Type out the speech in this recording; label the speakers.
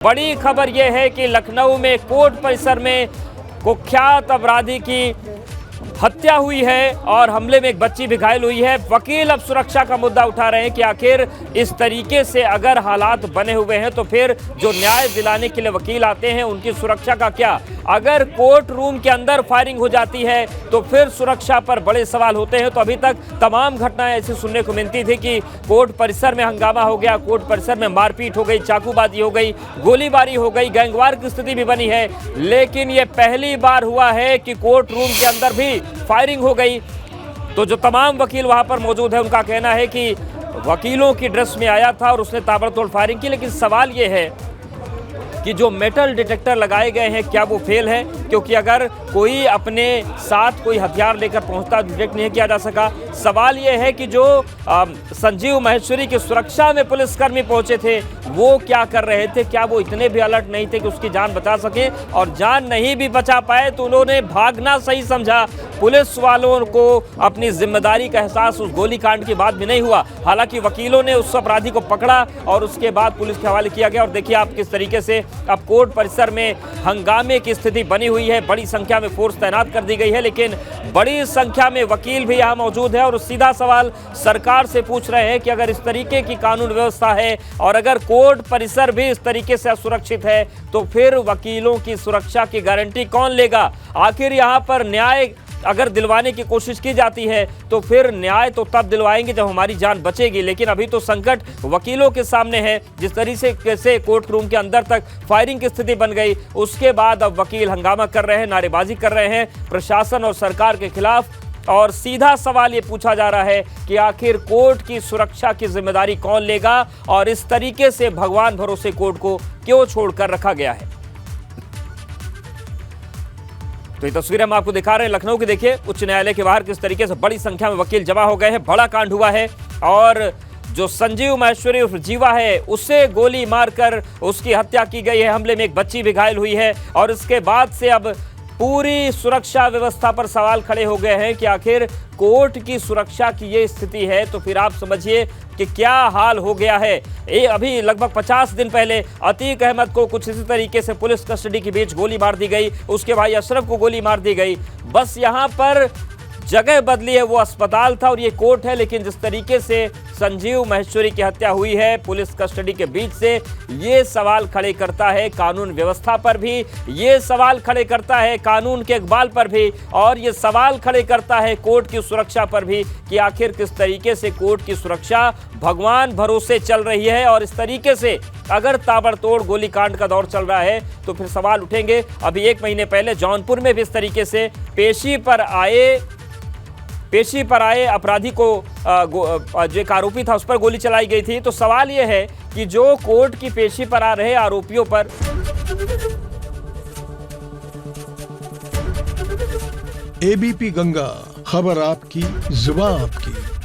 Speaker 1: बड़ी खबर यह है कि लखनऊ में कोर्ट परिसर में कुख्यात अपराधी की हत्या हुई है और हमले में एक बच्ची भी घायल हुई है। वकील अब सुरक्षा का मुद्दा उठा रहे हैं कि आखिर इस तरीके से अगर हालात बने हुए हैं तो फिर जो न्याय दिलाने के लिए वकील आते हैं उनकी सुरक्षा का क्या। अगर कोर्ट रूम के अंदर फायरिंग हो जाती है तो फिर सुरक्षा पर बड़े सवाल होते हैं। तो अभी तक तमाम घटनाएं ऐसी सुनने को मिलती थी कि कोर्ट परिसर में हंगामा हो गया, कोर्ट परिसर में मारपीट हो गई, चाकूबाजी हो गई, गोलीबारी हो गई, गैंगवार की स्थिति भी बनी है। लेकिन ये पहली बार हुआ है कि कोर्ट रूम के अंदर भी फायरिंग हो गई। तो जो तमाम वकील वहां पर मौजूद है उनका कहना है कि वकीलों की ड्रेस में आया था और उसने ताबड़तोड़ फायरिंग की। लेकिन सवाल यह है कि जो मेटल डिटेक्टर लगाए गए हैं क्या वो फेल है, क्योंकि अगर कोई अपने साथ कोई हथियार लेकर पहुंचता डिटेक्ट नहीं किया जा सका। सवाल यह है कि जो संजीव महेश्वरी की सुरक्षा में पुलिसकर्मी पहुंचे थे वो क्या कर रहे थे, क्या वो इतने भी अलर्ट नहीं थे कि उसकी जान बचा सके, और जान नहीं भी बचा पाए तो उन्होंने भागना सही समझा। पुलिस वालों को अपनी जिम्मेदारी का एहसास उस गोलीकांड के बाद भी नहीं हुआ। हालांकि वकीलों ने उस अपराधी को पकड़ा और उसके बाद पुलिस के हवाले किया गया। और देखिए आप किस तरीके से अब कोर्ट परिसर में हंगामे की स्थिति बनी हुई है। बड़ी संख्या में फोर्स तैनात कर दी गई है, लेकिन बड़ी संख्या में वकील भी यहाँ मौजूद है और सीधा सवाल सरकार से पूछ रहे हैं कि अगर इस तरीके की कानून व्यवस्था है और अगर कोर्ट परिसर भी इस तरीके से असुरक्षित है तो फिर वकीलों की सुरक्षा की गारंटी कौन लेगा। आखिर यहाँ पर न्याय अगर दिलवाने की कोशिश की जाती है तो फिर न्याय तो तब दिलवाएंगे जब हमारी जान बचेगी। लेकिन अभी तो संकट वकीलों के सामने है। जिस तरीके से कोर्ट रूम के अंदर तक फायरिंग की स्थिति बन गई, उसके बाद अब वकील हंगामा कर रहे हैं, नारेबाजी कर रहे हैं प्रशासन और सरकार के खिलाफ। और सीधा सवाल ये पूछा जा रहा है कि आखिर कोर्ट की सुरक्षा की जिम्मेदारी कौन लेगा और इस तरीके से भगवान भरोसे कोर्ट को क्यों छोड़कर रखा गया है। तो ये तस्वीर हम आपको दिखा रहे हैं लखनऊ की। देखिए उच्च न्यायालय के बाहर किस तरीके से बड़ी संख्या में वकील जमा हो गए हैं। बड़ा कांड हुआ है और जो संजीव महेश्वरी उर्फ जीवा है उसे गोली मारकर उसकी हत्या की गई है। हमले में एक बच्ची भी घायल हुई है और इसके बाद से अब पूरी सुरक्षा व्यवस्था पर सवाल खड़े हो गए हैं कि आखिर कोर्ट की सुरक्षा की ये स्थिति है तो फिर आप समझिए कि क्या हाल हो गया है। ये अभी लगभग 50 दिन पहले अतीक अहमद को कुछ इसी तरीके से पुलिस कस्टडी के बीच गोली मार दी गई, उसके भाई अशरफ को गोली मार दी गई। बस यहाँ पर जगह बदली है, वो अस्पताल था और ये कोर्ट है। लेकिन जिस तरीके से संजीव महेश्वरी की हत्या हुई है पुलिस कस्टडी के बीच से, ये सवाल खड़े करता है कानून व्यवस्था पर भी, ये सवाल खड़े करता है कानून के इकबाल पर भी, और ये सवाल खड़े करता है कोर्ट की सुरक्षा पर भी कि आखिर किस तरीके से कोर्ट की सुरक्षा भगवान भरोसे चल रही है। और इस तरीके से अगर ताबड़तोड़ गोलीकांड का दौर चल रहा है तो फिर सवाल उठेंगे। अभी 1 महीने पहले जौनपुर में भी इस तरीके से पेशी पर आए अपराधी को जो एक आरोपी था उस पर गोली चलाई गई थी। तो सवाल यह है कि जो कोर्ट की पेशी पर आ रहे आरोपियों पर
Speaker 2: एबीपी गंगा, खबर आपकी, जुबान आपकी।